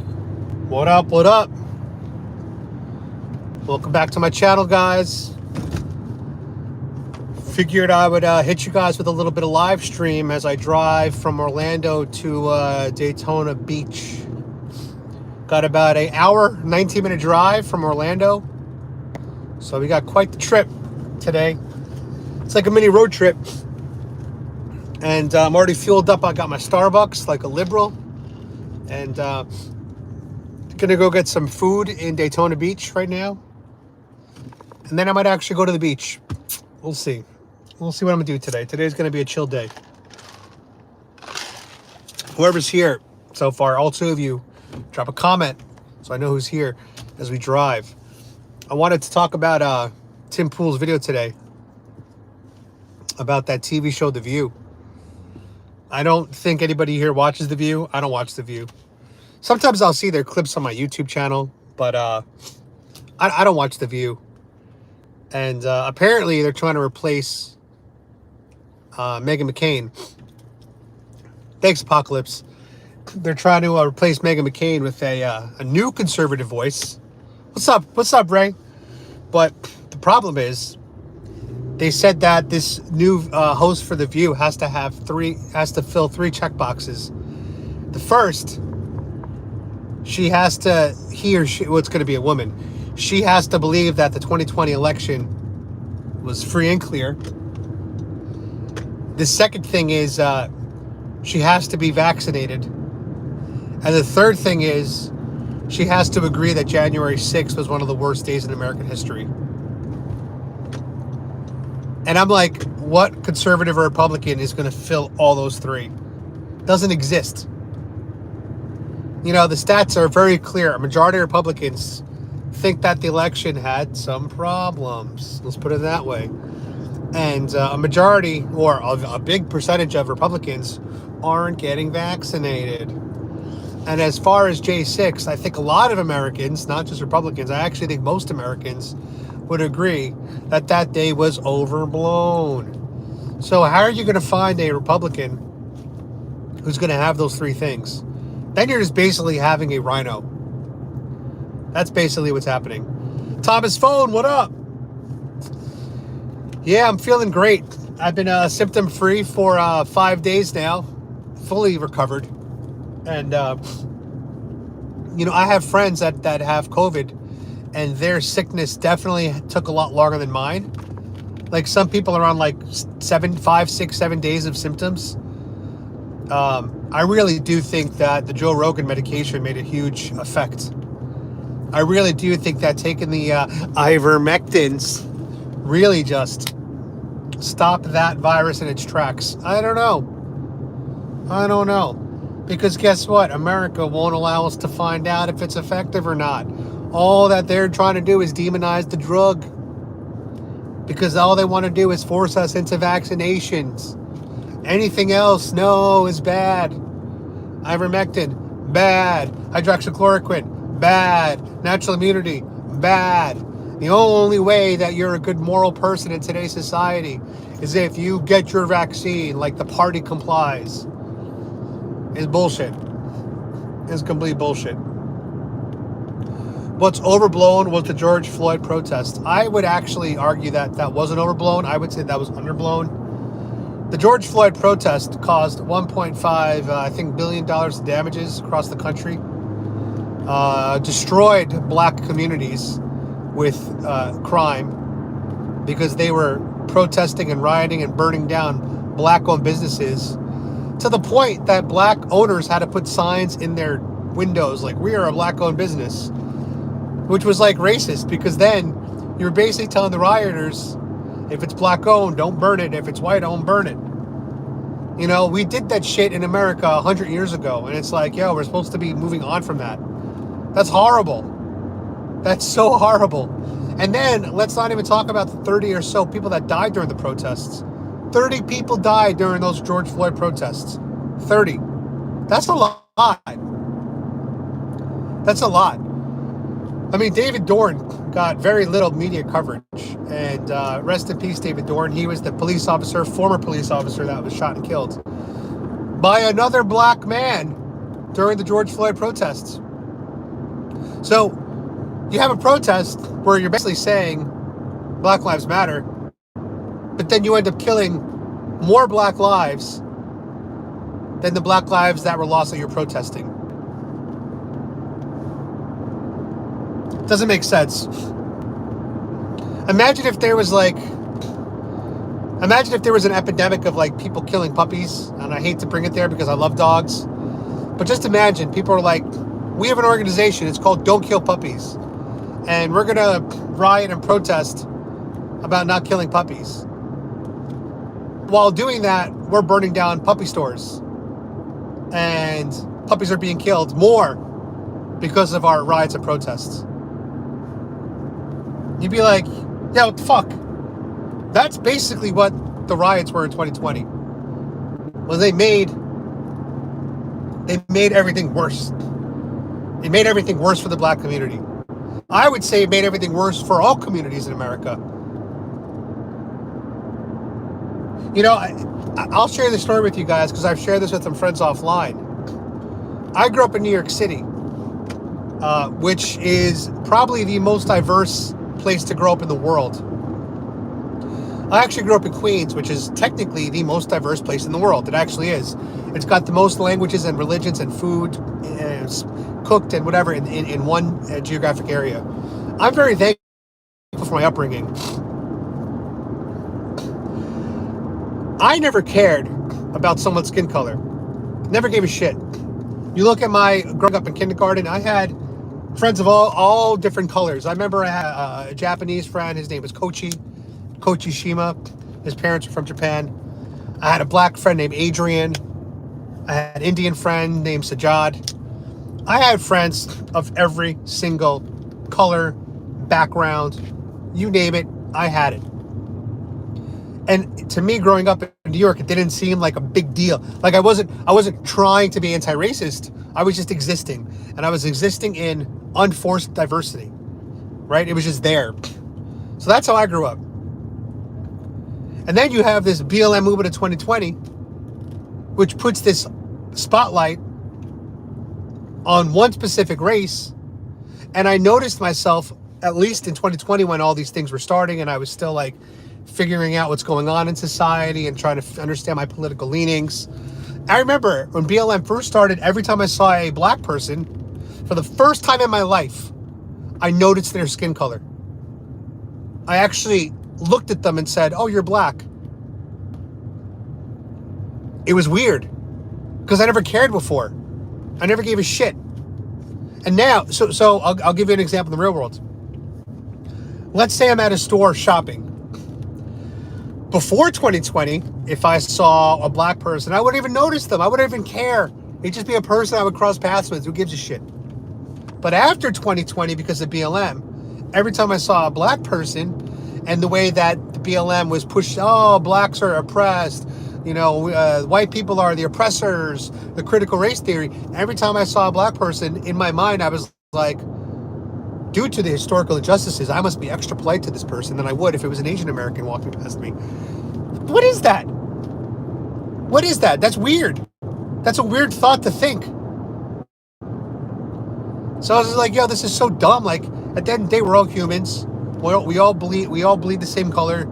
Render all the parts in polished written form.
What up? What up? Welcome back to my channel, guys. Figured I would hit you guys with a little bit of live stream as I drive from Orlando to Daytona Beach. Got about an hour, 19-minute drive from Orlando. So we got quite the trip today. It's like a mini road trip. And I'm already fueled up. I got my Starbucks like a liberal. And gonna go get some food in Daytona Beach right now. And then I might actually go to the beach. We'll see. We'll see what I'm gonna do today. Today's gonna be a chill day. Whoever's here so far, all two of you, drop a comment so I know who's here as we drive. I wanted to talk about Tim Pool's video today about that TV show, The View. I don't think anybody here watches The View. I don't watch The View. Sometimes I'll see their clips on my YouTube channel, but I don't watch The View. And apparently they're trying to replace Meghan McCain. Thanks, Apocalypse. They're trying to replace Meghan McCain with a new conservative voice. What's up? What's up, Ray? But the problem is, they said that this new host for The View has to fill three check boxes. The first, it's going to be a woman. She has to believe that the 2020 election was free and clear. The second thing is she has to be vaccinated. And the third thing is she has to agree that January 6th was one of the worst days in American history. And I'm like, what conservative or Republican is going to fill all those three? Doesn't exist. You know, the stats are very clear. A majority of Republicans think that the election had some problems. Let's put it that way. And a majority, or a big percentage of Republicans aren't getting vaccinated. And as far as J6, I think a lot of Americans, not just Republicans, I actually think most Americans would agree that that day was overblown. So how are you going to find a Republican who's going to have those three things? Then you're just basically having a rhino. That's basically what's happening. Thomas Phone, what up? Yeah, I'm feeling great. I've been symptom-free for 5 days now, fully recovered. And, I have friends that have COVID, and their sickness definitely took a lot longer than mine. Like, some people are on like 5, 6, 7 days of symptoms. I really do think that the Joe Rogan medication made a huge effect. I really do think that taking the ivermectins really just stopped that virus in its tracks. I don't know. Because guess what? America won't allow us to find out if it's effective or not. All that they're trying to do is demonize the drug. Because all they want to do is force us into vaccinations. Anything else, no, is bad. Ivermectin, bad. Hydroxychloroquine, bad. Natural immunity, bad. The only way that you're a good moral person in today's society is if you get your vaccine like the party complies. It's bullshit. It's complete bullshit. What's overblown was the George Floyd protest. I would actually argue that that wasn't overblown. I would say that was underblown. The George Floyd protest caused $1.5 billion in damages across the country. Destroyed black communities with crime because they were protesting and rioting and burning down black-owned businesses to the point that black owners had to put signs in their windows like, we are a black-owned business, which was like racist, because then you're basically telling the rioters, if it's black-owned, don't burn it. If it's white, don't burn it. You know, we did that shit in America 100 years ago, and it's like, yo, we're supposed to be moving on from that. That's horrible. That's so horrible. And then let's not even talk about the 30 or so people that died during the protests. 30 people died during those George Floyd protests. 30. That's a lot. That's a lot. I mean, David Dorn got very little media coverage. And rest in peace, David Dorn. He was the former police officer that was shot and killed by another black man during the George Floyd protests. So you have a protest where you're basically saying Black Lives Matter, but then you end up killing more Black lives than the Black lives that were lost that you're protesting. Doesn't make sense. Imagine if there was an epidemic of like people killing puppies, and I hate to bring it there because I love dogs, but just imagine people are like, we have an organization, it's called Don't Kill Puppies, and we're gonna riot and protest about not killing puppies. While doing that, we're burning down puppy stores, and puppies are being killed more because of our riots and protests. You'd be like, yeah, what the fuck? That's basically what the riots were in 2020. Well, they made everything worse. It made everything worse for the Black community. I would say it made everything worse for all communities in America. You know, I'll share this story with you guys because I've shared this with some friends offline. I grew up in New York City, which is probably the most diverse place to grow up in the world. I actually grew up in Queens, which is technically the most diverse place in the world. It actually is. It's got the most languages and religions and food cooked and whatever in one geographic area. I'm very thankful for my upbringing. I never cared about someone's skin color. Never gave a shit. You look at my growing up in kindergarten, I had friends of all different colors. I remember I had a Japanese friend. His name was Kochi Shima. His parents were from Japan. I had a black friend named Adrian. I had an Indian friend named Sajad. I had friends of every single color, background, you name it, I had it. And to me, growing up in New York, it didn't seem like a big deal. Like I wasn't trying to be anti-racist. I was just existing. And I was existing in unforced diversity, right? It was just there. So that's how I grew up. And then you have this BLM movement of 2020, which puts this spotlight on one specific race. And I noticed myself, at least in 2020, when all these things were starting and I was still like figuring out what's going on in society and trying to understand my political leanings. I remember when BLM first started, every time I saw a black person, for the first time in my life, I noticed their skin color. I actually looked at them and said, oh, you're black. It was weird because I never cared before. I never gave a shit. And now, so I'll give you an example in the real world. Let's say I'm at a store shopping. Before 2020, if I saw a black person, I wouldn't even notice them. I wouldn't even care. It'd just be a person I would cross paths with. Who gives a shit? But after 2020, because of BLM, every time I saw a black person and the way that the BLM was pushed, oh, blacks are oppressed, you know, white people are the oppressors, the critical race theory. Every time I saw a black person, in my mind, I was like, due to the historical injustices, I must be extra polite to this person than I would if it was an Asian American walking past me. What is that? What is that? That's weird. That's a weird thought to think. So I was like, yo, this is so dumb. Like, at the end of the day, we're all humans. We all bleed the same color.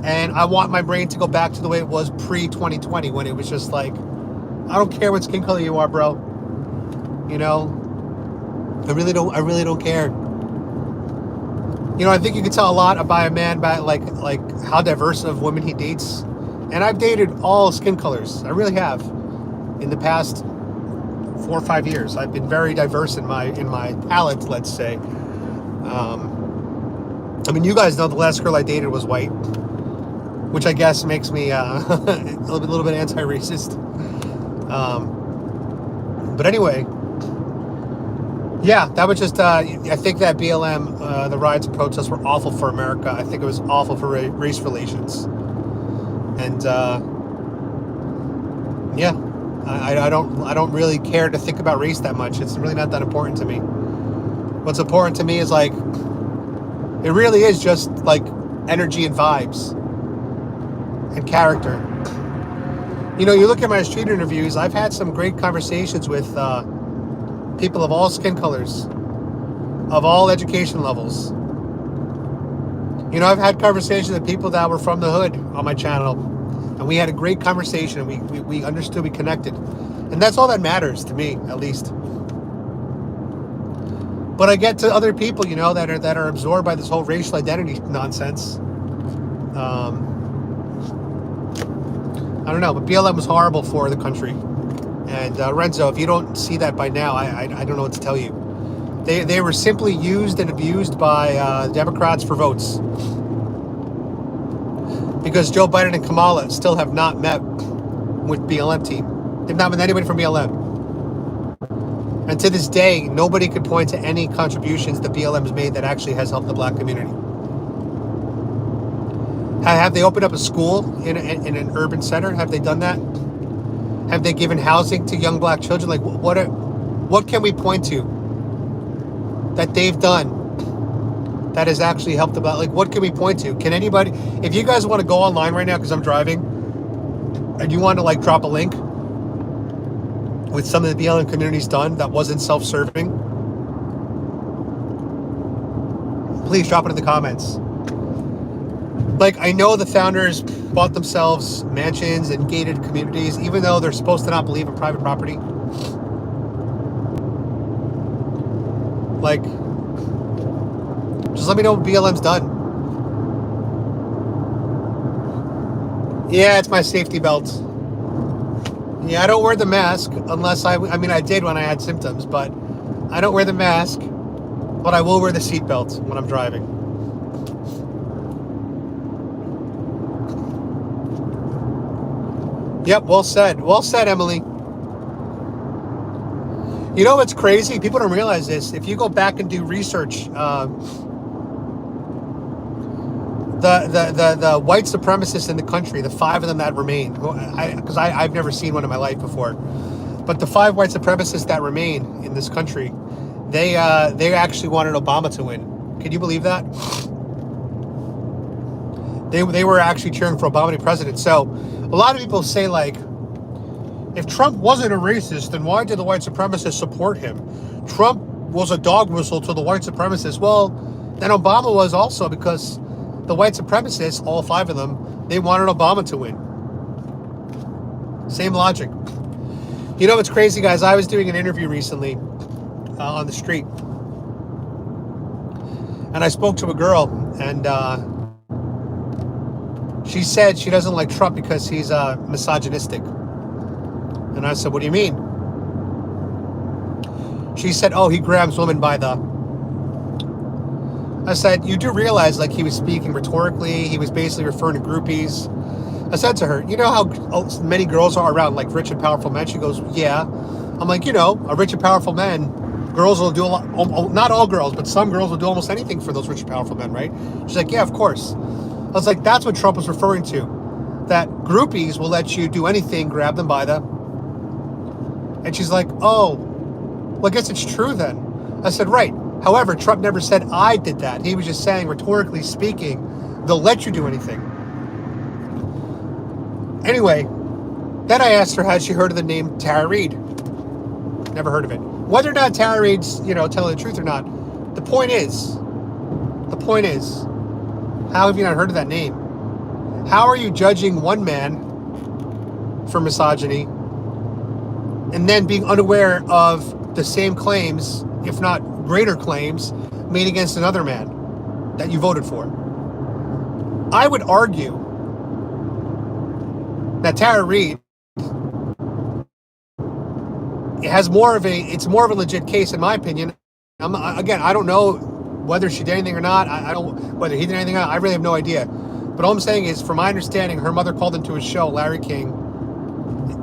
And I want my brain to go back to the way it was pre-2020, when it was just like, I don't care what skin color you are, bro. You know, I really don't care. You know, I think you can tell a lot about a man by like how diverse of women he dates. And I've dated all skin colors. I really have. In the past 4 or 5 years, I've been very diverse in my palette, let's say. I mean, you guys know the last girl I dated was white, which I guess makes me a little bit anti-racist. But anyway. Yeah, that was just, I think that BLM, the riots and protests were awful for America. I think it was awful for race relations. And, yeah, I don't really care to think about race that much. It's really not that important to me. What's important to me is like, it really is just like energy and vibes and character. You know, you look at my street interviews, I've had some great conversations with, people of all skin colors. of all education levels. You know, I've had conversations with people that were from the hood on my channel, and we had a great conversation. We understood, we connected, and that's all that matters to me, at least. But I get to other people, you know, that are absorbed by this whole racial identity nonsense. I don't know, but BLM was horrible for the country. And Renzo, if you don't see that by now, I don't know what to tell you. They were simply used and abused by Democrats for votes. Because Joe Biden and Kamala still have not met with BLM team. They've not met anybody from BLM. And to this day, nobody could point to any contributions that BLM has made that actually has helped the black community. Have they opened up a school in an urban center? Have they done that? Have they given housing to young black children? Like, what can we point to that they've done that has actually helped the black? Like, what can we point to? Can anybody, if you guys want to go online right now, because I'm driving, and you want to like drop a link with some of the BLM community's done that wasn't self-serving, please drop it in the comments. Like, I know the founders bought themselves mansions and gated communities, even though they're supposed to not believe in private property. Like, just let me know what BLM's done. Yeah, it's my safety belt. Yeah, I don't wear the mask unless I mean, I did when I had symptoms, but I don't wear the mask, but I will wear the seatbelt when I'm driving. Yep, well said. Well said, Emily. You know what's crazy? People don't realize this. If you go back and do research, the white supremacists in the country, the 5 of them that remain, because I've never seen one in my life before, but the 5 white supremacists that remain in this country, they actually wanted Obama to win. Can you believe that? They were actually cheering for Obama to be president. So a lot of people say, like, if Trump wasn't a racist, then why did the white supremacists support him? Trump was a dog whistle to the white supremacists. Well, then Obama was also, because the white supremacists, all 5 of them, they wanted Obama to win. Same logic. You know what's crazy, guys? I was doing an interview recently on the street, and I spoke to a girl, and she said she doesn't like Trump because he's misogynistic. And I said, what do you mean? She said, oh, he grabs women by the... I said, you do realize, like, he was speaking rhetorically. He was basically referring to groupies. I said to her, you know how many girls are around, like, rich and powerful men? She goes, yeah. I'm like, you know, a rich and powerful men, girls will do a lot, not all girls, but some girls will do almost anything for those rich and powerful men, right? She's like, yeah, of course. I was like, that's what Trump was referring to. That groupies will let you do anything, grab them by the... And she's like, oh, well, I guess it's true then. I said, right. However, Trump never said I did that. He was just saying, rhetorically speaking, they'll let you do anything. Anyway, then I asked her, had she heard of the name Tara Reid? Never heard of it. Whether or not Tara Reid's, you know, telling the truth or not, the point is, how have you not heard of that name? How are you judging one man for misogyny and then being unaware of the same claims, if not greater claims, made against another man that you voted for? I would argue that Tara Reid it's more of a legit case, in my opinion. Again, I don't know whether she did anything or not. I don't whether he did anything or not. I really have no idea. But all I'm saying is, from my understanding, her mother called into a show, Larry King,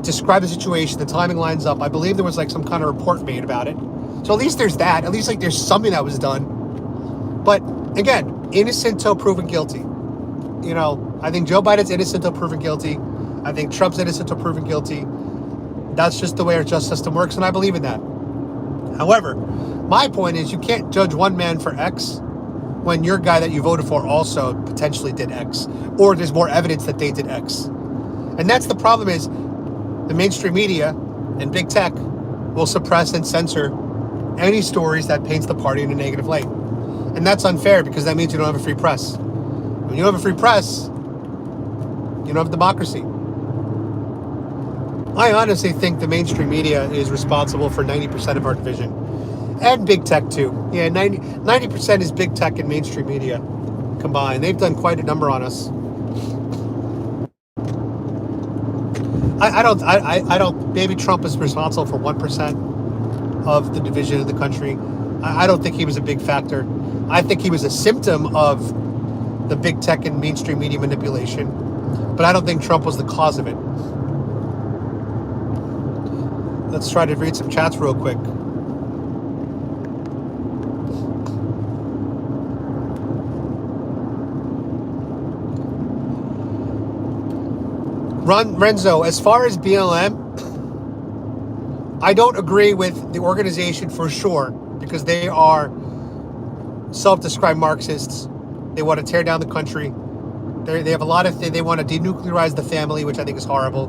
described the situation. The timing lines up. I believe there was like some kind of report made about it. So at least there's that. At least like there's something that was done. But again, innocent till proven guilty. You know, I think Joe Biden's innocent till proven guilty. I think Trump's innocent till proven guilty. That's just the way our justice system works, and I believe in that. However, my point is, you can't judge one man for X when your guy that you voted for also potentially did X, or there's more evidence that they did X. And that's the problem, is the mainstream media and big tech will suppress and censor any stories that paints the party in a negative light. And that's unfair because that means you don't have a free press. When you don't have a free press, you don't have democracy. I honestly think the mainstream media is responsible for 90% of our division. And big tech too. Yeah, 90% is big tech and mainstream media combined. They've done quite a number on us. I don't, maybe Trump is responsible for 1% of the division of the country. I don't think he was a big factor. I think he was a symptom of the big tech and mainstream media manipulation, but I don't think Trump was the cause of it. Let's try to read some chats real quick. Renzo, as far as BLM, I don't agree with the organization for sure, because they are self-described Marxists. They want to tear down the country. They have a lot of things. They want to denuclearize the family, which I think is horrible.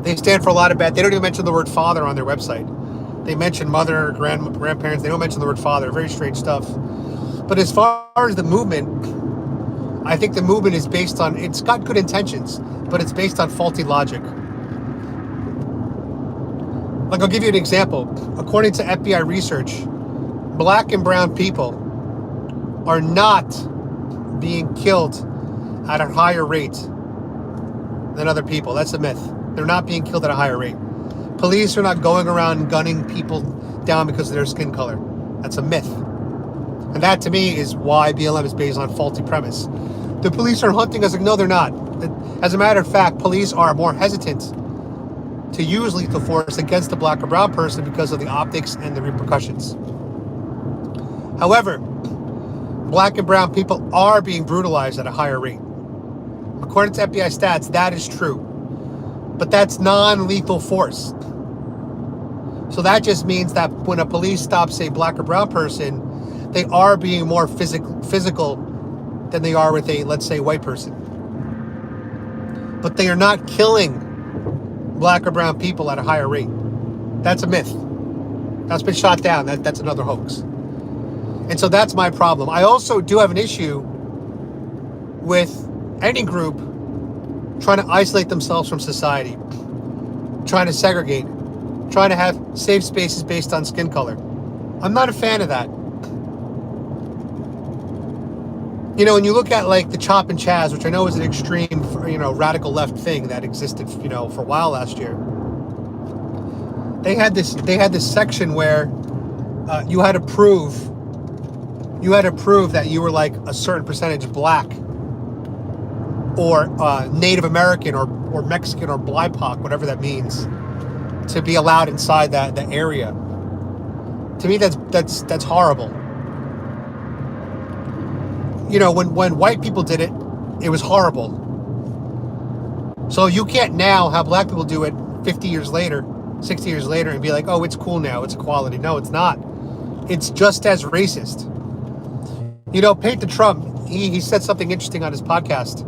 They stand for a lot of bad. They don't even mention the word father on their website. They mention mother, grandparents. They don't mention the word father. Very strange stuff. But as far as the movement, I think the movement is based on, it's got good intentions, but it's based on faulty logic. Like, I'll give you an example. According to FBI research, black and brown people are not being killed at a higher rate than other people. That's a myth. They're not being killed at a higher rate. Police are not going around gunning people down because of their skin color. That's a myth. And that, to me, is why BLM is based on faulty premise. The police are hunting us. Like, no, they're not. As a matter of fact, police are more hesitant to use lethal force against a black or brown person because of the optics and the repercussions. However, black and brown people are being brutalized at a higher rate. According to FBI stats, that is true. But that's non-lethal force. So that just means that when a police stops a black or brown person, they are being more physical than they are with a, let's say, white person. But they are not killing black or brown people at a higher rate. That's a myth. That's been shot down. That's another hoax. And so that's my problem. I also do have an issue with any group trying to isolate themselves from society, trying to segregate, trying to have safe spaces based on skin color. I'm not a fan of that. You know, when you look at like the Chop and Chaz, which I know is an extreme, radical left thing that existed, for a while last year. They had this section where you had to prove that you were like a certain percentage black or Native American or Mexican or BIPOC, whatever that means, to be allowed inside the area. To me, that's horrible. When white people did it, it was horrible. So you can't now have black people do it 50 years later, 60 years later, and be like, oh, it's cool now, it's equality. No, it's not. It's just as racist. Paint the Trump, he said something interesting on his podcast.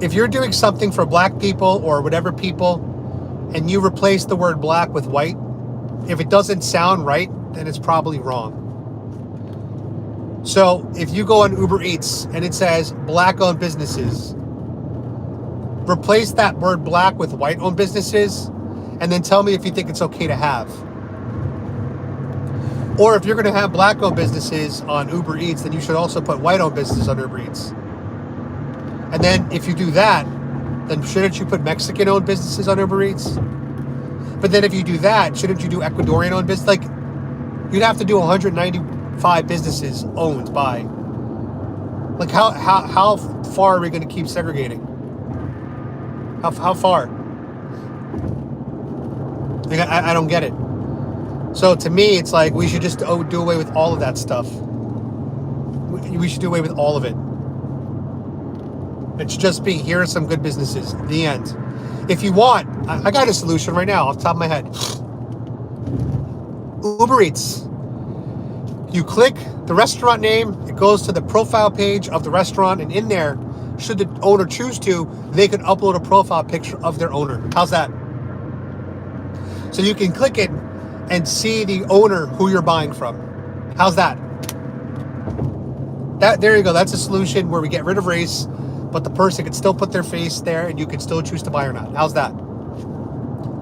If you're doing something for black people or whatever people, and you replace the word black with white, if it doesn't sound right, then it's probably wrong. So if you go on Uber Eats and it says black-owned businesses, replace that word black with white-owned businesses, and then tell me if you think it's okay to have. Or if you're going to have black-owned businesses on Uber Eats, then you should also put white-owned businesses on Uber Eats. And then if you do that, then shouldn't you put Mexican-owned businesses on Uber Eats? But then if you do that, shouldn't you do Ecuadorian-owned business? Like, you'd have to do 195 businesses owned by. Like, how far are we going to keep segregating? How far? Like, I don't get it. So to me, it's like we should just do away with all of that stuff. We should do away with all of it. It should just be, here are some good businesses. The end. If you want, I got a solution right now off the top of my head. Uber Eats. You click the restaurant name, it goes to the profile page of the restaurant, and in there, should the owner choose to, they can upload a profile picture of their owner. How's that? So you can click it and see the owner who you're buying from. How's that? There you go. That's a solution where we get rid of race, but the person can still put their face there and you can still choose to buy or not. How's that?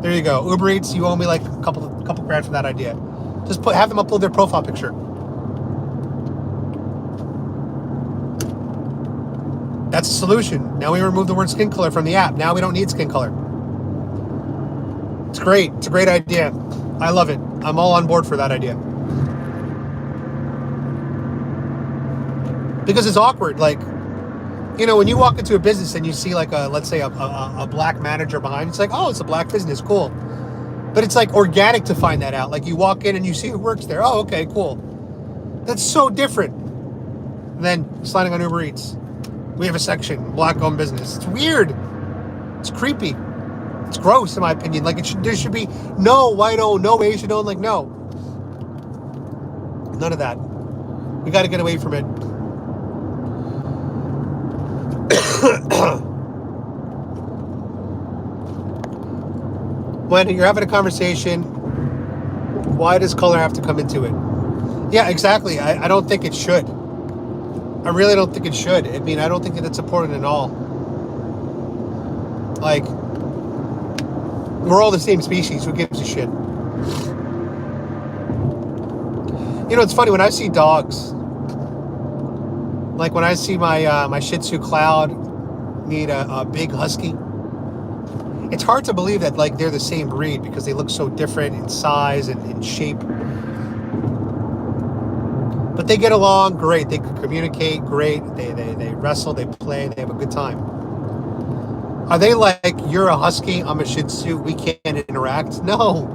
There you go. Uber Eats, you owe me like a couple grand for that idea. Just have them upload their profile picture. That's a solution. Now we remove the word skin color from the app. Now we don't need skin color. It's great. It's a great idea. I love it. I'm all on board for that idea. Because it's awkward. Like, you know, when you walk into a business and you see like let's say a black manager behind, it's like, oh, it's a black business. Cool. But it's like organic to find that out. Like you walk in and you see who works there. Oh, okay, cool. That's so different than sliding on Uber Eats. We have a section, black-owned business. It's weird. It's creepy. It's gross, in my opinion. Like there should be no white-owned, no Asian-owned. Like no, none of that. We got to get away from it. When you're having a conversation, why does color have to come into it? Yeah, exactly. I don't think it should. I really don't think it should. I mean, I don't think that it's important at all. Like, we're all the same species. Who gives a shit? You know, it's funny when I see dogs. Like when I see my Shih Tzu Cloud meet a big husky. It's hard to believe that like they're the same breed because they look so different in size and in shape. But they get along great. They can communicate great. They wrestle, they play, they have a good time. Are they like, you're a husky, I'm a Shih Tzu, we can't interact? No.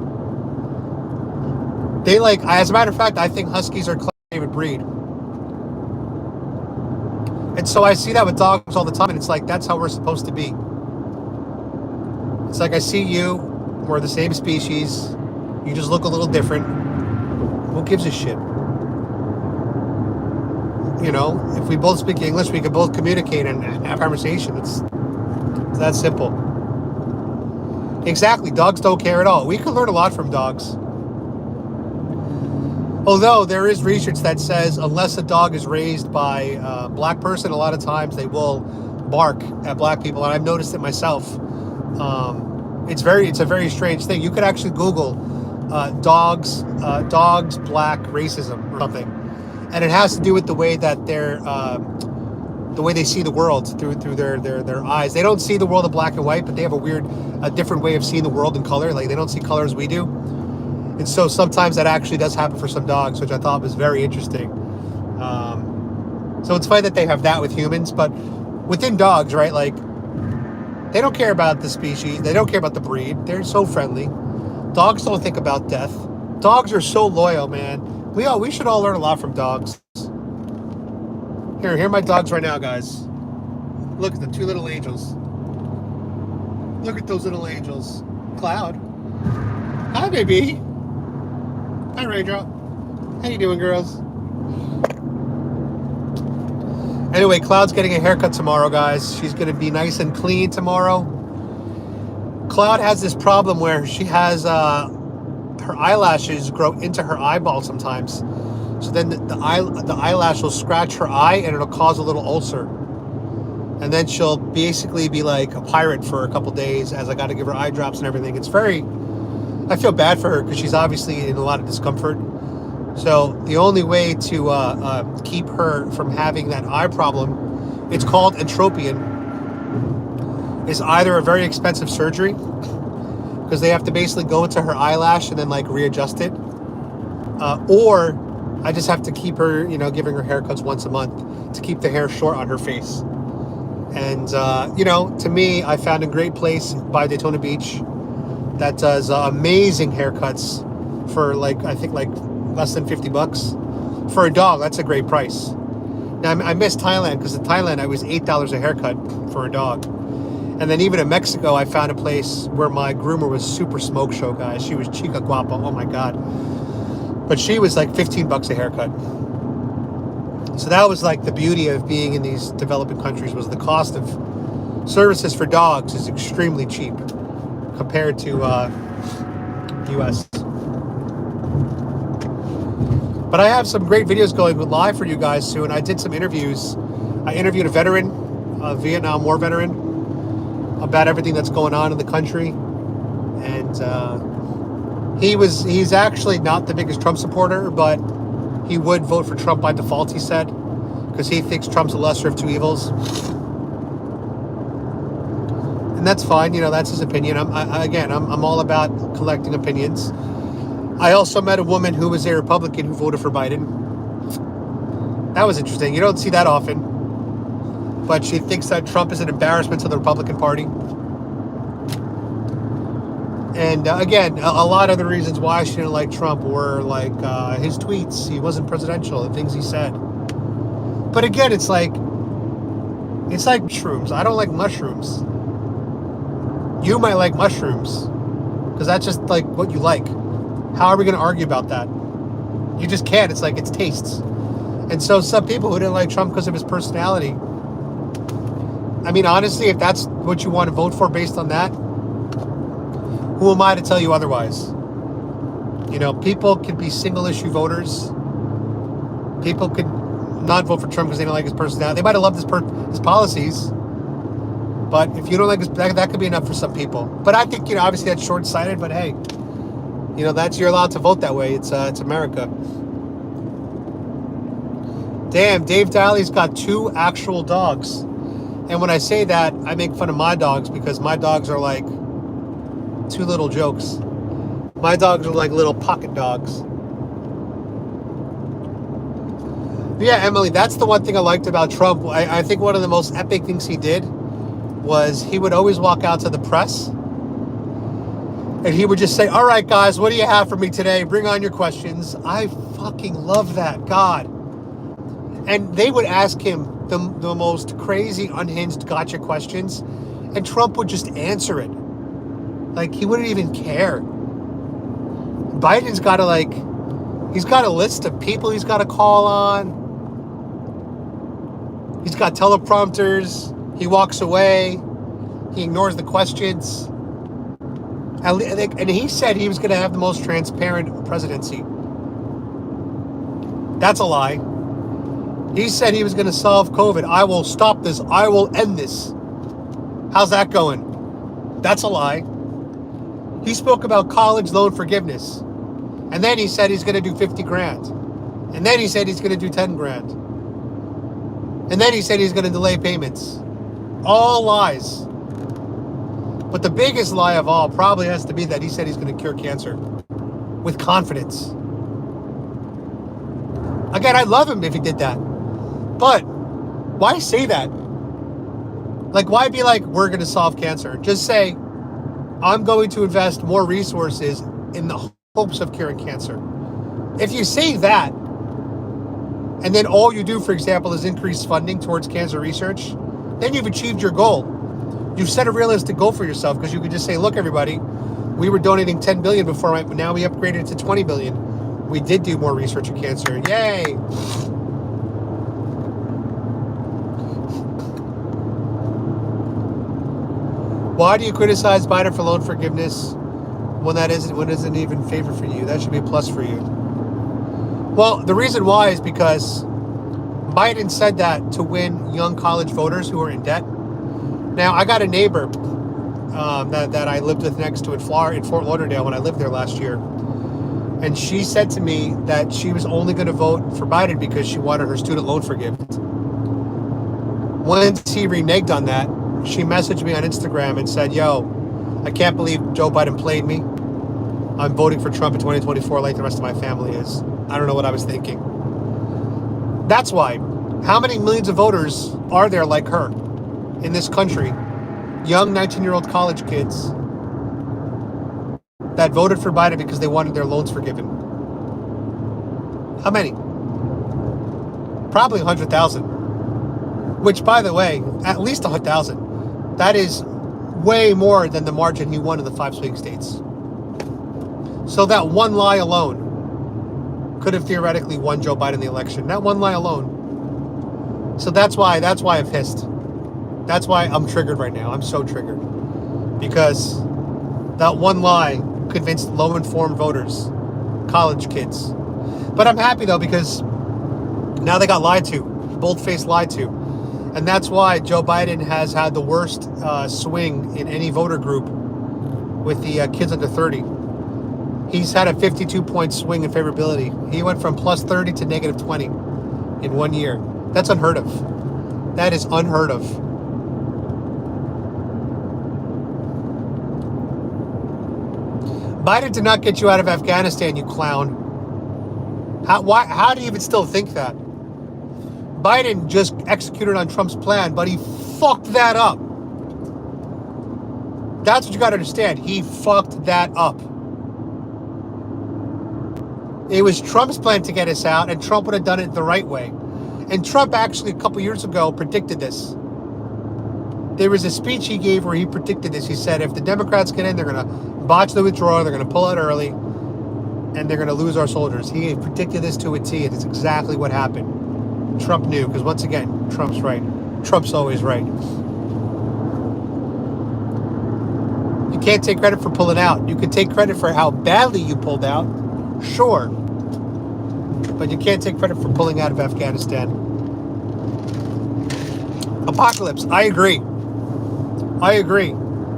They like, as a matter of fact, I think huskies are Claire's favorite breed. And so I see that with dogs all the time, and it's like, that's how we're supposed to be. It's like, I see you, we're the same species, you just look a little different. Who gives a shit? You know, if we both speak English, we can both communicate and have conversation. It's that simple. Exactly. Dogs don't care at all. We can learn a lot from dogs. Although there is research that says unless a dog is raised by a black person, a lot of times they will bark at black people. And I've noticed it myself. It's a very strange thing. You could actually Google dogs black racism or something. And it has to do with the way that the way they see the world through their eyes. They don't see the world in black and white, but they have a different way of seeing the world in color. Like they don't see color as we do. And so sometimes that actually does happen for some dogs, which I thought was very interesting. So it's funny that they have that with humans, but within dogs, right? Like they don't care about the species. They don't care about the breed. They're so friendly. Dogs don't think about death. Dogs are so loyal, man. We should all learn a lot from dogs. Here are my dogs right now, guys. Look at the two little angels. Look at those little angels. Cloud. Hi, baby. Hi, Raindrop. How you doing, girls? Anyway, Cloud's getting a haircut tomorrow, guys. She's going to be nice and clean tomorrow. Cloud has this problem where she has her eyelashes grow into her eyeball sometimes. So then the eyelash will scratch her eye and it'll cause a little ulcer. And then she'll basically be like a pirate for a couple days as I got to give her eye drops and everything. I feel bad for her because she's obviously in a lot of discomfort. So the only way to keep her from having that eye problem, it's called entropion, is either a very expensive surgery because they have to basically go into her eyelash and then like readjust it, or I just have to keep her, giving her haircuts once a month to keep the hair short on her face. And, to me, I found a great place by Daytona Beach that does amazing haircuts for I think less than $50 for a dog. That's a great price. Now I missed Thailand because in Thailand I was $8 a haircut for a dog. And then even in Mexico, I found a place where my groomer was super smoke show, guys. She was chica guapa. Oh my God. But she was like $15 a haircut. So that was like the beauty of being in these developing countries, was the cost of services for dogs is extremely cheap compared to U.S. But I have some great videos going live for you guys soon. I did some interviews. I interviewed a veteran, a Vietnam War veteran, about everything that's going on in the country. And he's actually not the biggest Trump supporter, but he would vote for Trump by default, he said, because he thinks Trump's the lesser of two evils. And that's fine, that's his opinion. I'm all about collecting opinions. I also met a woman who was a Republican who voted for Biden. That was interesting. You don't see that often. But she thinks that Trump is an embarrassment to the Republican Party. And again, a lot of the reasons why she didn't like Trump were like his tweets. He wasn't presidential, the things he said. But again, it's like mushrooms. I don't like mushrooms. You might like mushrooms because that's just like what you like. How are we going to argue about that? You just can't. It's like it's tastes. And so some people who didn't like Trump because of his personality, I mean, honestly, if that's what you want to vote for based on that, who am I to tell you otherwise? People could be single issue voters. People could not vote for Trump because they don't like his personality. They might have loved his policies. But if you don't like his, that could be enough for some people. But I think, obviously that's short-sighted, but hey, you're allowed to vote that way. It's America. Damn, Dave Daly's got 2 actual dogs. And when I say that, I make fun of my dogs because my dogs are like 2 little jokes. My dogs are like little pocket dogs. Yeah, Emily, that's the one thing I liked about Trump. I think one of the most epic things he did was he would always walk out to the press and he would just say, all right, guys, what do you have for me today? Bring on your questions. I fucking love that. God. And they would ask him the most crazy, unhinged gotcha questions, and Trump would just answer it. Like, he wouldn't even care. Biden's got he's got a list of people he's got to call on. He's got teleprompters. He walks away. He ignores the questions. And he said he was going to have the most transparent presidency. That's a lie. He said he was going to solve COVID. I will stop this. I will end this. How's that going? That's a lie. He spoke about college loan forgiveness. And then he said he's going to do 50 grand. And then he said he's going to do 10 grand. And then he said he's going to delay payments. All lies. But the biggest lie of all probably has to be that he said he's going to cure cancer with confidence. Again, I'd love him if he did that. But why say that? Like, why be like, we're going to solve cancer? Just say, I'm going to invest more resources in the hopes of curing cancer. If you say that, and then all you do, for example, is increase funding towards cancer research, then you've achieved your goal. You've set a realistic goal for yourself because you could just say, look, everybody, we were donating $10 billion before, right? But now we upgraded it to $20 billion. We did do more research in cancer. Yay! Why do you criticize Biden for loan forgiveness when that isn't even a favor for you? That should be a plus for you. Well, the reason why is because Biden said that to win young college voters who are in debt. Now, I got a neighbor that I lived with next to in Fort Lauderdale when I lived there last year. And she said to me that she was only going to vote for Biden because she wanted her student loan forgiven. Once he reneged on that, she messaged me on Instagram and said, yo, I can't believe Joe Biden played me. I'm voting for Trump in 2024 like the rest of my family is. I don't know what I was thinking. That's why. How many millions of voters are there like her in this country? Young 19-year-old college kids that voted for Biden because they wanted their loans forgiven. How many? Probably 100,000. Which, by the way, at least 100,000. That is way more than the margin he won in the 5 swing states. So that one lie alone could have theoretically won Joe Biden the election. That one lie alone. So that's why I'm pissed. That's why I'm triggered right now. I'm so triggered. Because that one lie convinced low-informed voters, college kids. But I'm happy, though, because now they got lied to, bold-faced lied to. And that's why Joe Biden has had the worst swing in any voter group with the kids under 30. He's had a 52-point swing in favorability. He went from plus 30 to negative 20 in 1 year. That's unheard of. That is unheard of. Biden did not get you out of Afghanistan, you clown. How do you even still think that? Biden just executed on Trump's plan, but he fucked that up. That's what you got to understand. He fucked that up. It was Trump's plan to get us out, and Trump would have done it the right way. And Trump actually a couple years ago predicted this. There was a speech he gave where he predicted this. He said, if the Democrats get in, they're going to botch the withdrawal, they're going to pull out early, and they're going to lose our soldiers. He predicted this to a T, and it's exactly what happened. Trump knew, because once again, Trump's right. Trump's always right. You can't take credit for pulling out. You can take credit for how badly you pulled out, sure. But you can't take credit for pulling out of Afghanistan. Apocalypse, I agree.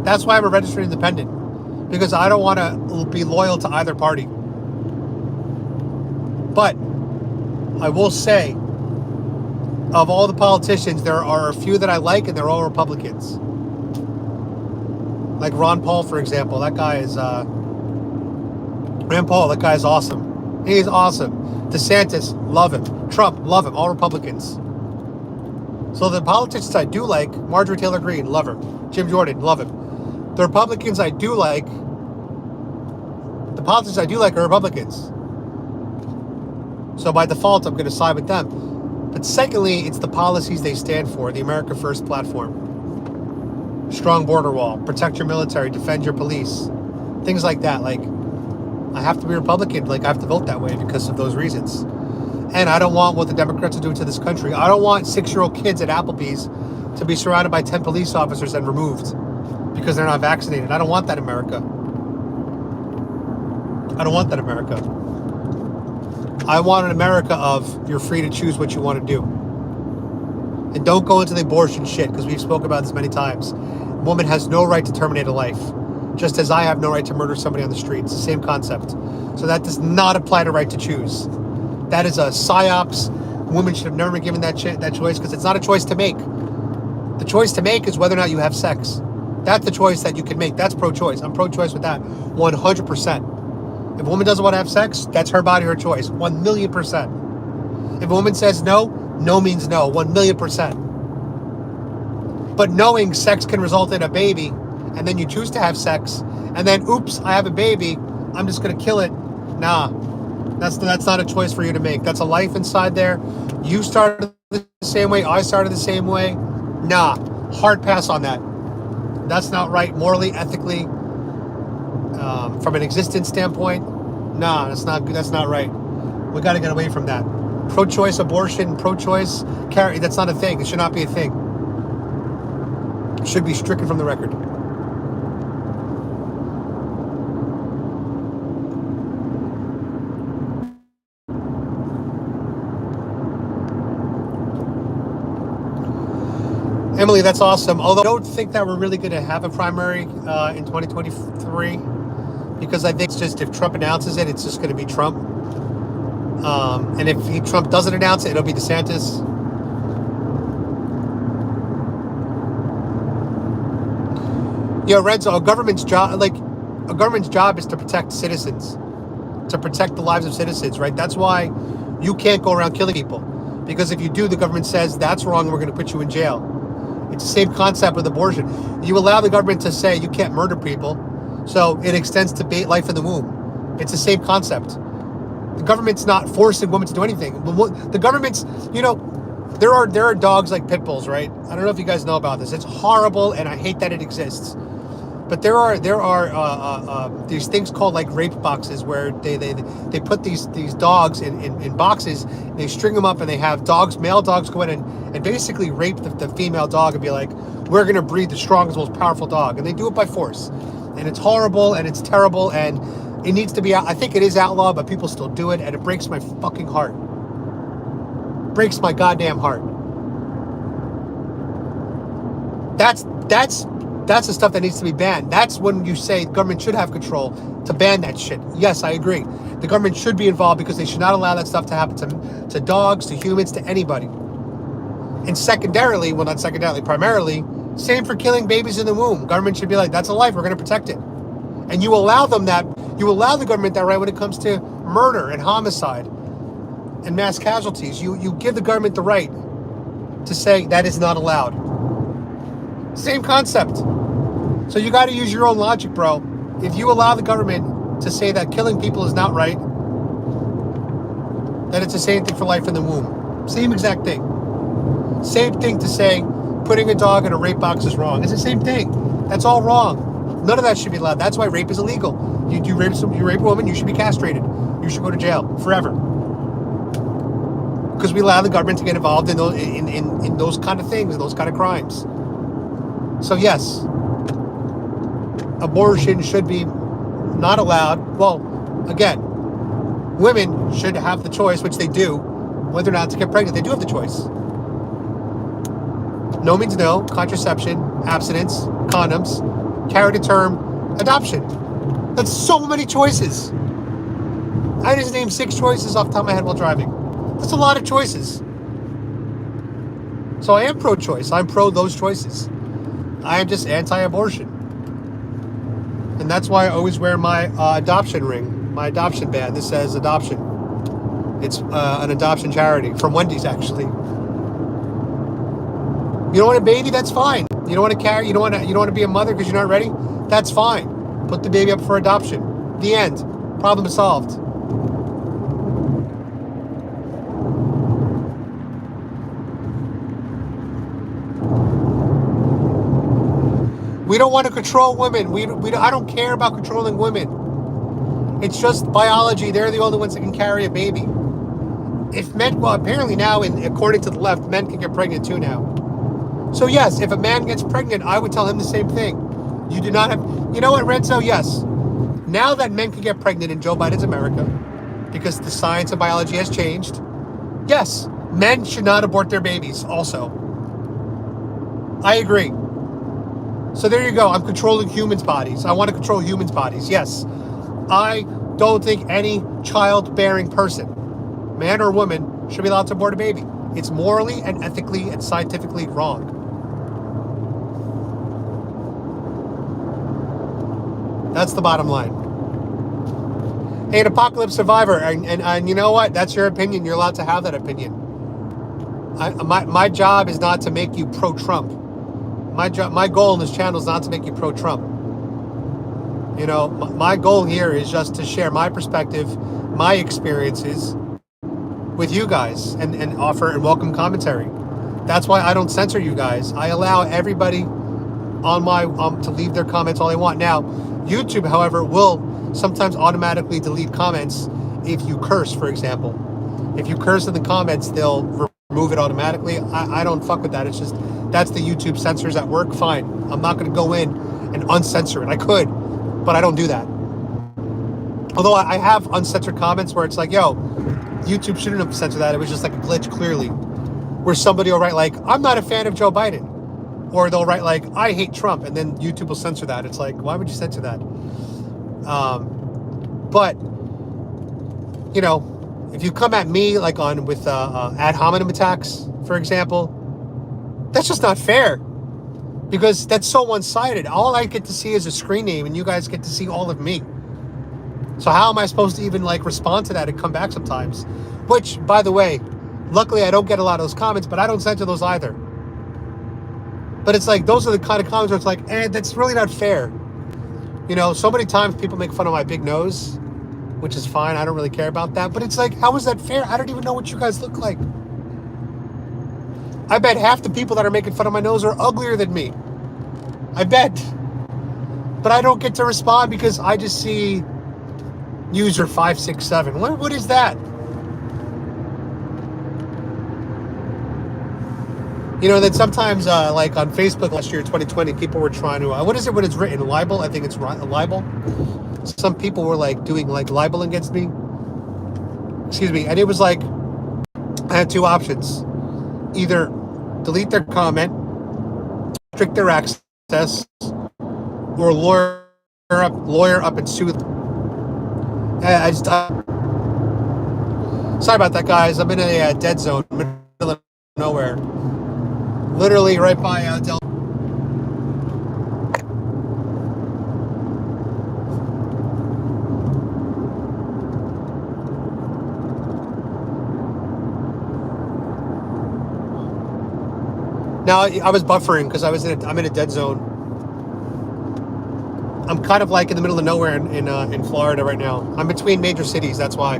That's why I'm a registered independent. Because I don't want to be loyal to either party. But I will say, of all the politicians, there are a few that I like, and they're all Republicans. Like Ron Paul, for example. That guy is... Rand Paul, that guy is awesome. He is awesome. DeSantis, love him. Trump, love him. All Republicans. So the politicians I do like, Marjorie Taylor Greene, love her. Jim Jordan, love him. The Republicans I do like, the politicians I do like are Republicans. So by default, I'm going to side with them. But secondly, it's the policies they stand for, the America First platform. Strong border wall, protect your military, defend your police, things like that. Like, I have to be Republican, like I have to vote that way because of those reasons. And I don't want what the Democrats are doing to this country. I don't want 6-year-old kids at Applebee's to be surrounded by 10 police officers and removed because they're not vaccinated. I don't want that America. I don't want that America. I want an America of you're free to choose what you want to do. And don't go into the abortion shit, because we've spoken about this many times. A woman has no right to terminate a life, just as I have no right to murder somebody on the street. It's the same concept. So that does not apply to right to choose. That is a psyops. Women should have never been given that choice, because it's not a choice to make. The choice to make is whether or not you have sex. That's the choice that you can make. That's pro-choice. I'm pro-choice with that 100%. If a woman doesn't want to have sex, that's her body, her choice. 1,000,000%. If a woman says no, no means no. 1,000,000%. But knowing sex can result in a baby, and then you choose to have sex, and then, oops, I have a baby, I'm just going to kill it. Nah, that's not a choice for you to make. That's a life inside there. You started the same way. I started the same way. Nah, hard pass on that. That's not right morally, ethically. From an existence standpoint, nah, that's not right. We got to get away from that. Pro-choice abortion, pro-choice carry, that's not a thing. It should not be a thing. It should be stricken from the record. Emily, that's awesome. Although I don't think that we're really going to have a primary in 2023. Because I think it's just, if Trump announces it, it's just going to be Trump. And if Trump doesn't announce it, it'll be DeSantis. Renzo, a government's job is to protect citizens, to protect the lives of citizens, right? That's why you can't go around killing people. Because if you do, the government says that's wrong, we're going to put you in jail. It's the same concept with abortion. You allow the government to say you can't murder people, so it extends to life in the womb. It's the same concept. The government's not forcing women to do anything. The government's, there are dogs like pit bulls, right? I don't know if you guys know about this. It's horrible, and I hate that it exists. But there are these things called like rape boxes, where they put these dogs in boxes, and they string them up, and they have male dogs go in and basically rape the female dog and be like, we're going to breed the strongest, most powerful dog. And they do it by force. And it's horrible and it's terrible and it needs to be out. I think it is outlawed, but people still do it, and it breaks my fucking heart. Breaks my goddamn heart. That's the stuff that needs to be banned. That's when you say the government should have control to ban that shit. Yes, I agree. The government should be involved because they should not allow that stuff to happen to dogs, to humans, to anybody. And secondarily, well, not secondarily, primarily, same for killing babies in the womb. Government should be like, that's a life, we're going to protect it. And you allow them that, you allow the government that right when it comes to murder and homicide and mass casualties. You give the government the right to say that is not allowed. Same concept. So you got to use your own logic, bro. If you allow the government to say that killing people is not right, then it's the same thing for life in the womb. Same exact thing. Same thing to say putting a dog in a rape box is wrong. It's the same thing. That's all wrong. None of that should be allowed. That's why rape is illegal. You rape a woman, you should be castrated. You should go to jail forever. Because we allow the government to get involved in those kind of things, and those kind of crimes. So yes, abortion should be not allowed. Well, again, women should have the choice, which they do, whether or not to get pregnant. They do have the choice. No means no, contraception, abstinence, condoms, carry to term, adoption. That's so many choices. I just named 6 choices off the top of my head while driving. That's a lot of choices. So I am pro-choice. I'm pro those choices. I am just anti-abortion. And that's why I always wear my adoption ring, my adoption band. This says adoption. It's an adoption charity from Wendy's, actually. You don't want a baby? That's fine. You don't want to carry. You don't want to be a mother because you're not ready? That's fine. Put the baby up for adoption. The end. Problem solved. We don't want to control women. I don't care about controlling women. It's just biology. They're the only ones that can carry a baby. If men, well, apparently now, according to the left, men can get pregnant too now. So yes, if a man gets pregnant, I would tell him the same thing. You do not have, you know what, Renzo? Yes. Now that men can get pregnant in Joe Biden's America, because the science of biology has changed, yes, men should not abort their babies also. I agree. So there you go. I'm controlling humans' bodies. I want to control humans' bodies. Yes. I don't think any childbearing person, man or woman, should be allowed to abort a baby. It's morally and ethically and scientifically wrong. That's the bottom line. Hey, an apocalypse survivor, and you know what? That's your opinion. You're allowed to have that opinion. My job is not to make you pro-Trump. My goal in this channel is not to make you pro-Trump. You know, my goal here is just to share my perspective, my experiences with you guys, and offer and welcome commentary. That's why I don't censor you guys. I allow everybody on my to leave their comments all they want. Now, YouTube, however, will sometimes automatically delete comments if you curse, for example. If you curse in the comments, they'll remove it automatically. I don't fuck with that. It's just, that's the YouTube censors at work. Fine. I'm not going to go in and uncensor it. I could, but I don't do that. Although I have uncensored comments where it's like, yo, YouTube shouldn't have censored that. It was just like a glitch, clearly. Where somebody will write like, I'm not a fan of Joe Biden. Or they'll write like, I hate Trump. And then YouTube will censor that. It's like, why would you censor that? But, you know, if you come at me like with ad hominem attacks, for example, that's just not fair. Because that's so one-sided. All I get to see is a screen name and you guys get to see all of me. So how am I supposed to even like respond to that and come back sometimes? Which, by the way, luckily I don't get a lot of those comments, but I don't censor those either. But it's like, those are the kind of comments where it's like, that's really not fair. You know, so many times people make fun of my big nose, which is fine. I don't really care about that. But it's like, how is that fair? I don't even know what you guys look like. I bet half the people that are making fun of my nose are uglier than me. I bet. But I don't get to respond because I just see user 567. What is that? You know, then sometimes, like on Facebook last year, 2020, people were trying to, what is it when it's written? Libel? I think it's libel. Some people were like doing like libel against me. Excuse me. And it was like, I had two options. Either delete their comment, restrict their access, or lawyer up and sue them. Sorry about that, guys. I'm in a dead zone, middle of nowhere. Literally right by Del. Now I was buffering because I'm in a dead zone. I'm kind of like in the middle of nowhere in Florida right now. I'm between major cities. That's why.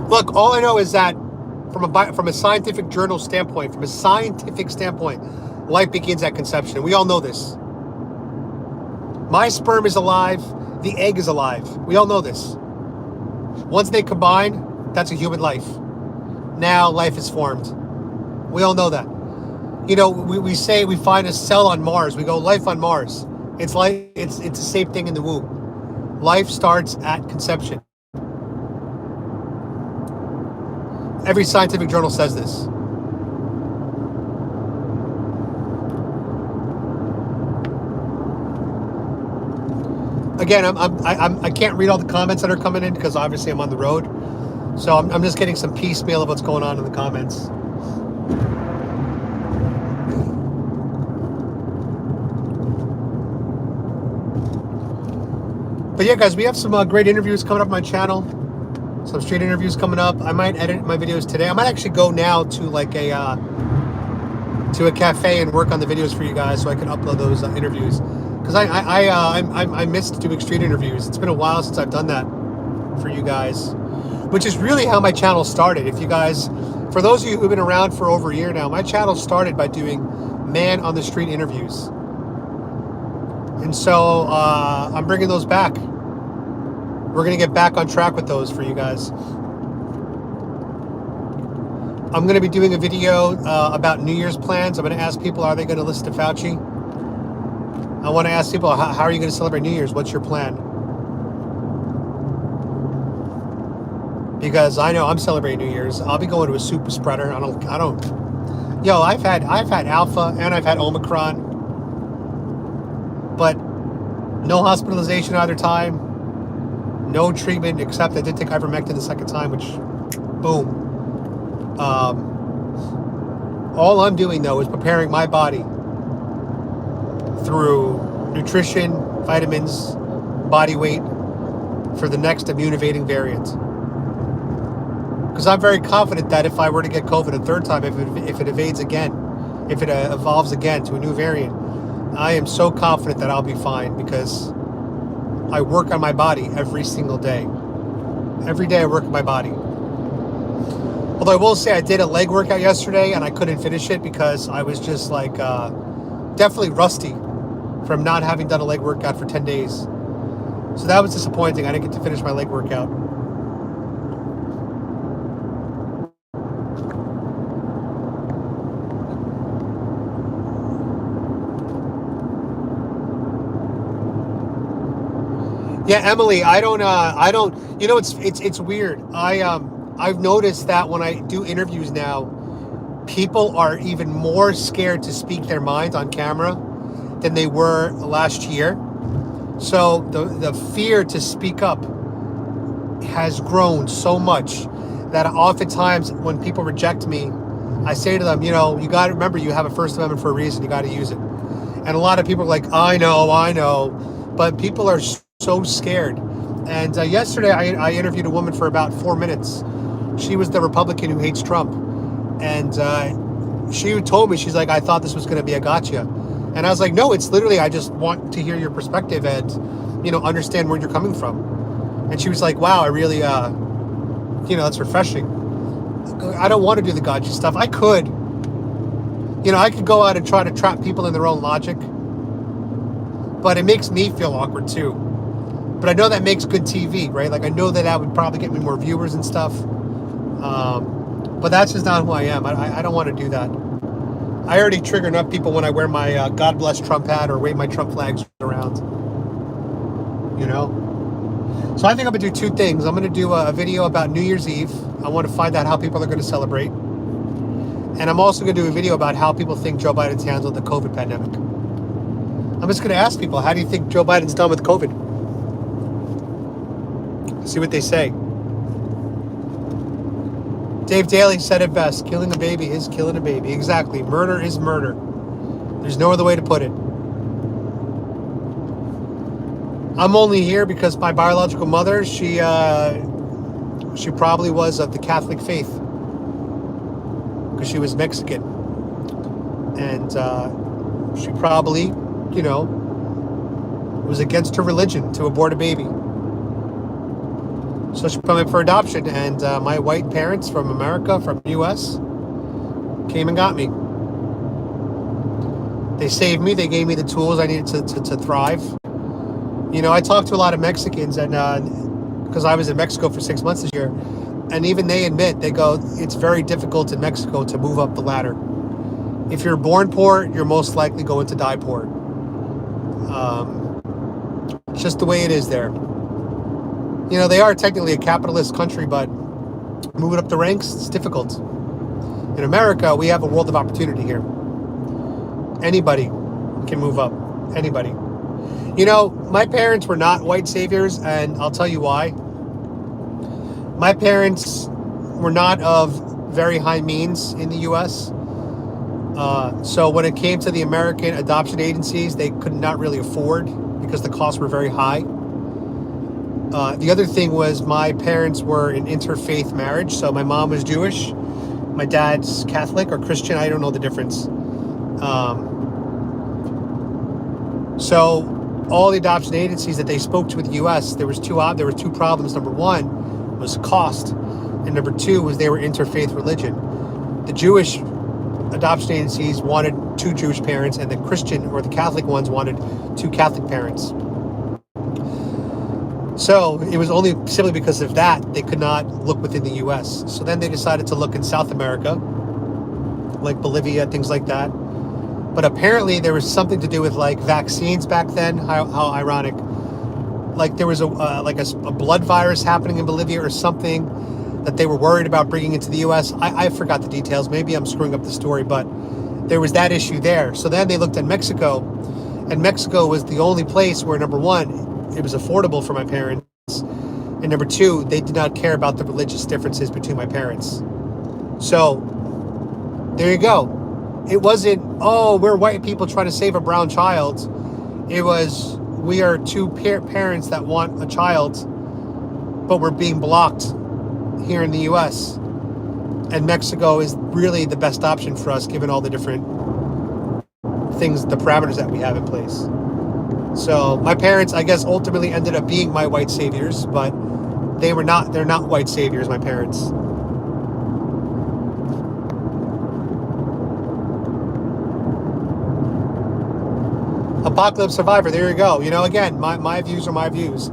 Look, all I know is that from a scientific journal standpoint, life begins at conception. We all know this. My sperm is alive. The egg is alive. We all know this. Once they combine, that's a human life. Now life is formed. We all know that. You know, we say we find a cell on Mars. We go, life on Mars. It's like it's the same thing in the womb. Life starts at conception. Every scientific journal says this. Again, I can't read all the comments that are coming in because obviously I'm on the road. So I'm just getting some piecemeal of what's going on in the comments. But yeah, guys, we have some great interviews coming up on my channel. Some street interviews coming up. I might edit my videos today. I might actually go now to like a cafe and work on the videos for you guys so I can upload those interviews. Because I missed doing street interviews. It's been a while since I've done that for you guys, which is really how my channel started. If you guys, for those of you who've been around for over a year now, my channel started by doing man on the street interviews. And so I'm bringing those back. We're going to get back on track with those for you guys. I'm going to be doing a video about New Year's plans. I'm going to ask people, are they going to listen to Fauci? I want to ask people, how are you going to celebrate New Year's? What's your plan? Because I know I'm celebrating New Year's. I'll be going to a super spreader. I don't. Yo, I've had Alpha and I've had Omicron, but no hospitalization either time. No treatment, except I did take ivermectin the second time, which, boom. All I'm doing, though, is preparing my body through nutrition, vitamins, body weight for the next immune-evading variant. Because I'm very confident that if I were to get COVID a third time, if it evades again, if it evolves again to a new variant, I am so confident that I'll be fine because I work on my body every single day. Every day I work on my body. Although I will say I did a leg workout yesterday and I couldn't finish it because I was just like definitely rusty from not having done a leg workout for 10 days. So that was disappointing. I didn't get to finish my leg workout. Yeah, Emily, I don't, you know, it's weird. I've noticed that when I do interviews now, people are even more scared to speak their mind on camera than they were last year. So the fear to speak up has grown so much that oftentimes when people reject me, I say to them, you know, you got to remember you have a First Amendment for a reason. You got to use it. And a lot of people are like, I know, but people are so scared. And yesterday I interviewed a woman for about 4 minutes. She was the Republican who hates Trump. And she told me, she's like, I thought this was going to be a gotcha. And I was like, no, it's literally, I just want to hear your perspective and, you know, understand where you're coming from. And she was like, wow, I really, you know, that's refreshing. I don't want to do the gotcha stuff. I could. You know, I could go out and try to trap people in their own logic. But it makes me feel awkward too. But I know that makes good TV, right? Like I know that would probably get me more viewers and stuff. But that's just not who I am. I don't want to do that. I already trigger enough people when I wear my God bless Trump hat or wave my Trump flags around. You know? So I think I'm going to do two things. I'm going to do a video about New Year's Eve. I want to find out how people are going to celebrate. And I'm also going to do a video about how people think Joe Biden's handled the COVID pandemic. I'm just going to ask people, how do you think Joe Biden's done with COVID? See what they say. Dave Daly said it best. Killing a baby is killing a baby. Exactly. Murder is murder. There's no other way to put it. I'm only here because my biological mother, she probably was of the Catholic faith. Because she was Mexican. And she probably, you know, was against her religion to abort a baby. So she put me up for adoption, and my white parents from America, from the U.S., came and got me. They saved me. They gave me the tools I needed to thrive. You know, I talked to a lot of Mexicans, and because I was in Mexico for 6 months this year, and even they admit, they go, it's very difficult in Mexico to move up the ladder. If you're born poor, you're most likely going to die poor. It's just the way it is there. You know, they are technically a capitalist country, but moving up the ranks, it's difficult. In America, we have a world of opportunity here. Anybody can move up. Anybody. You know, my parents were not white saviors, and I'll tell you why. My parents were not of very high means in the U.S. So when it came to the American adoption agencies, they could not really afford because the costs were very high. The other thing was my parents were in interfaith marriage. So my mom was Jewish. My dad's Catholic or Christian. I don't know the difference. So all the adoption agencies that they spoke to with the U.S., there were two problems. Number one was cost. And number two was they were interfaith religion. The Jewish adoption agencies wanted 2 Jewish parents, and the Christian or the Catholic ones wanted 2 Catholic parents. So it was only simply because of that they could not look within the U.S. So then they decided to look in South America, like Bolivia, things like that. But apparently there was something to do with like vaccines back then. How ironic! Like there was a blood virus happening in Bolivia or something that they were worried about bringing into the U.S. I forgot the details. Maybe I'm screwing up the story, but there was that issue there. So then they looked at Mexico, and Mexico was the only place where, number one, it was affordable for my parents, and number two, they did not care about the religious differences between my parents. So there you go. It wasn't, oh, we're white people trying to save a brown child. It was, we are 2 parents that want a child, but we're being blocked here in the U.S. And Mexico is really the best option for us, given all the different things, the parameters that we have in place. So my parents, I guess, ultimately ended up being my white saviors, but they're not white saviors, my parents. Apocalypse Survivor, there you go. You know, again, my views are my views.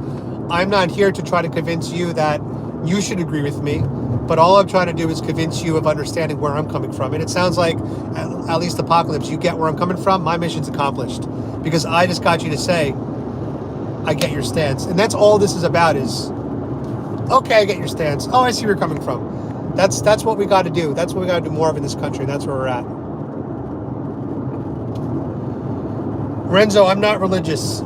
I'm not here to try to convince you that you should agree with me, but all I'm trying to do is convince you of understanding where I'm coming from. And it sounds like, at least Apocalypse, you get where I'm coming from. My mission's accomplished because I just got you to say, I get your stance. And that's all this is about is, okay, I get your stance. Oh, I see where you're coming from. That's what we got to do. That's what we got to do more of in this country. That's where we're at. Renzo, I'm not religious.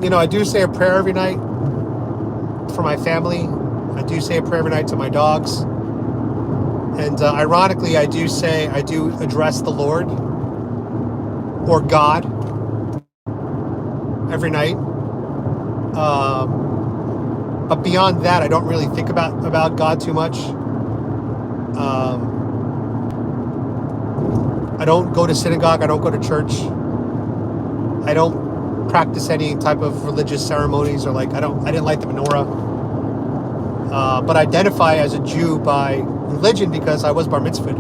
You know, I do say a prayer every night for my family. I do say a prayer every night to my dogs. And ironically, I do address the Lord or God every night. But beyond that, I don't really think about God too much. I don't go to synagogue. I don't go to church. I don't practice any type of religious ceremonies or I didn't light the menorah. But I identify as a Jew by religion because I was bar mitzvahed.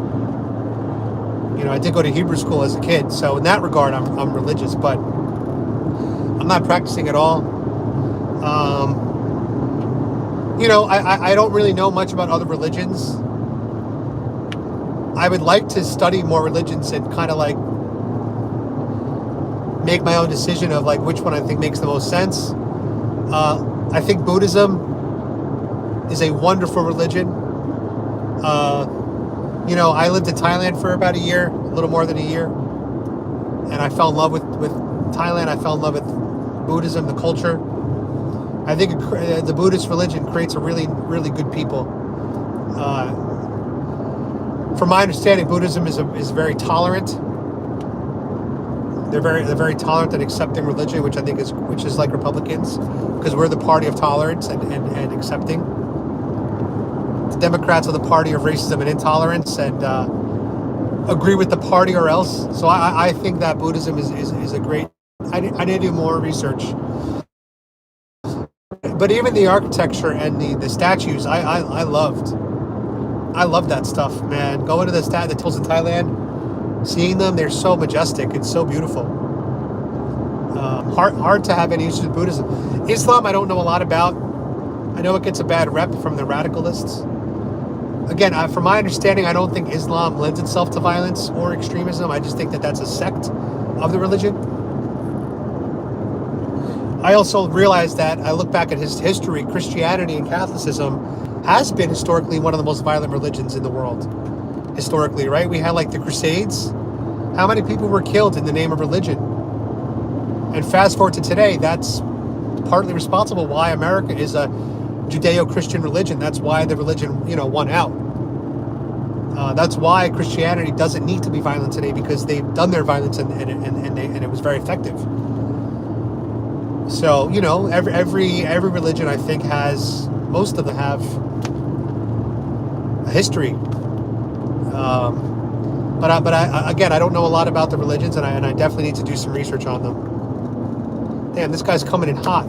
You know, I did go to Hebrew school as a kid. So in that regard, I'm religious, but I'm not practicing at all. I don't really know much about other religions. I would like to study more religions and kind of like make my own decision of like which one I think makes the most sense. I think Buddhism is a wonderful religion. I lived in Thailand for about a year, a little more than a year, and I fell in love with Thailand. I fell in love with Buddhism, the culture. I think the Buddhist religion creates a really, really good people. From my understanding, Buddhism is very tolerant. They're very tolerant and accepting religion, which I think is like Republicans, because we're the party of tolerance and accepting. The Democrats are the party of racism and intolerance, and agree with the party or else. So I think that Buddhism is a great. I need to do more research. But even the architecture and the statues, I loved. I love that stuff, man. Going to the temples in Thailand, seeing them, they're so majestic. It's so beautiful. Hard to have any issues with Buddhism. Islam, I don't know a lot about. I know it gets a bad rep from the radicalists. Again, from my understanding, I don't think Islam lends itself to violence or extremism. I just think that that's a sect of the religion. I also realized that I look back at his history, Christianity and Catholicism has been historically one of the most violent religions in the world. Historically, right? We had like the Crusades. How many people were killed in the name of religion? And fast forward to today, that's partly responsible why America is a Judeo-Christian religion. That's why the religion, won out. That's why Christianity doesn't need to be violent today, because they've done their violence and it was very effective. So, every religion, I think, most of them have a history. But I don't know a lot about the religions, and I definitely need to do some research on them. Damn, this guy's coming in hot.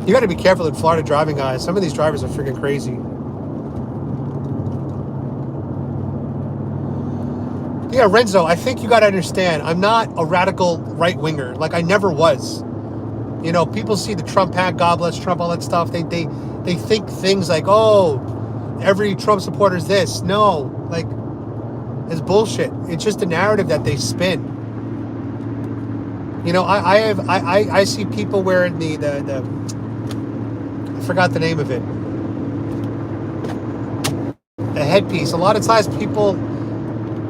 You got to be careful in Florida driving, guys. Some of these drivers are freaking crazy. Yeah, Renzo, I think you got to understand, I'm not a radical right-winger. Like, I never was. People see the Trump hack, God bless Trump, all that stuff. They think things like, oh, every Trump supporter is this. No, like, it's bullshit. It's just a narrative that they spin. I see people wearing the I forgot the name of it. The headpiece. A lot of times people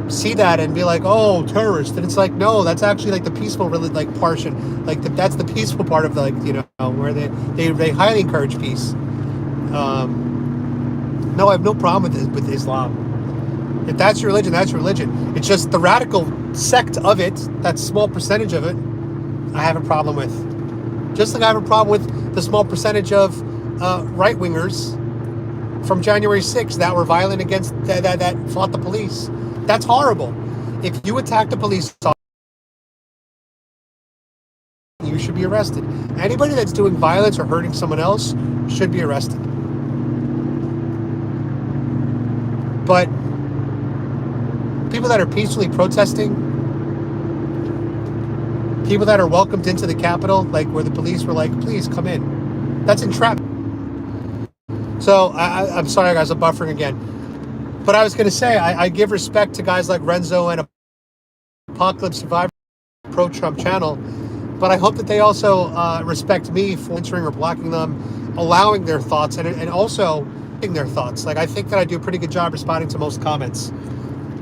see that and be like, oh, terrorist, and it's like, no, that's actually like the peaceful portion, like that's the peaceful part of where they highly encourage peace. No, I have no problem with Islam. If that's your religion, that's your religion. It's just the radical sect of it, that small percentage of it, I have a problem with. Just like I have a problem with the small percentage of right-wingers from January 6th that were violent against that fought the police. That's horrible. If you attack the police officer, you should be arrested. Anybody that's doing violence or hurting someone else should be arrested. But people that are peacefully protesting, people that are welcomed into the Capitol, like where the police were like, please come in, that's entrapment. So I'm sorry, guys, I'm buffering again. But I was going to say, I give respect to guys like Renzo and Apocalypse Survivor pro-Trump channel, but I hope that they also respect me for censoring or blocking them, allowing their thoughts, and also their thoughts. Like, I think that I do a pretty good job responding to most comments.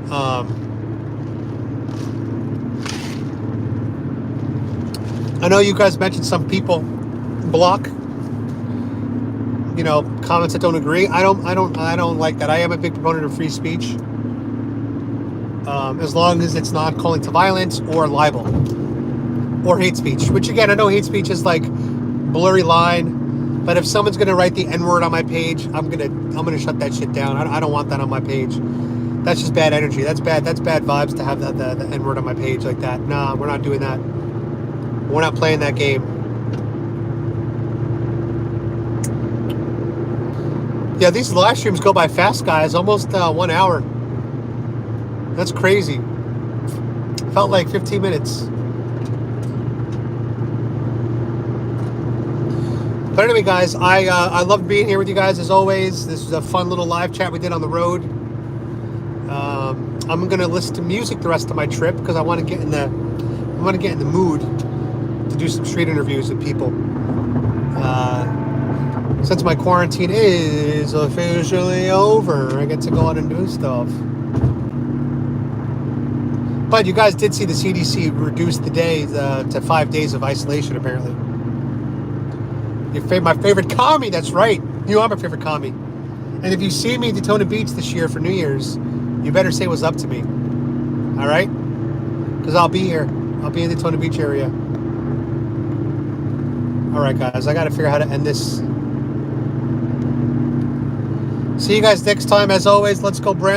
I know you guys mentioned some people block comments that don't agree. I don't like that. I am a big proponent of free speech, as long as it's not calling to violence or libel or hate speech. Which, again, I know hate speech is like blurry line, but if someone's gonna write the N-word on my page, I'm gonna shut that shit down. I don't want that on my page. That's just bad energy. That's bad vibes to have the N-word on my page like that. Nah, we're not doing that. We're not playing that game. Yeah, these live streams go by fast, guys. Almost 1 hour. That's crazy. Felt like 15 minutes. But anyway, guys, I loved being here with you guys as always. This was a fun little live chat we did on the road. I'm gonna listen to music the rest of my trip because I want to get in the mood to do some street interviews with people. Since my quarantine is officially over, I get to go out and do stuff. But you guys did see the CDC reduce the days to 5 days of isolation, apparently. My favorite commie, that's right. You are my favorite commie. And if you see me in Daytona Beach this year for New Year's, you better say what's up to me. All right? Because I'll be here. I'll be in the Daytona Beach area. All right, guys. I got to figure out how to end this. See you guys next time. As always, let's go, Brand.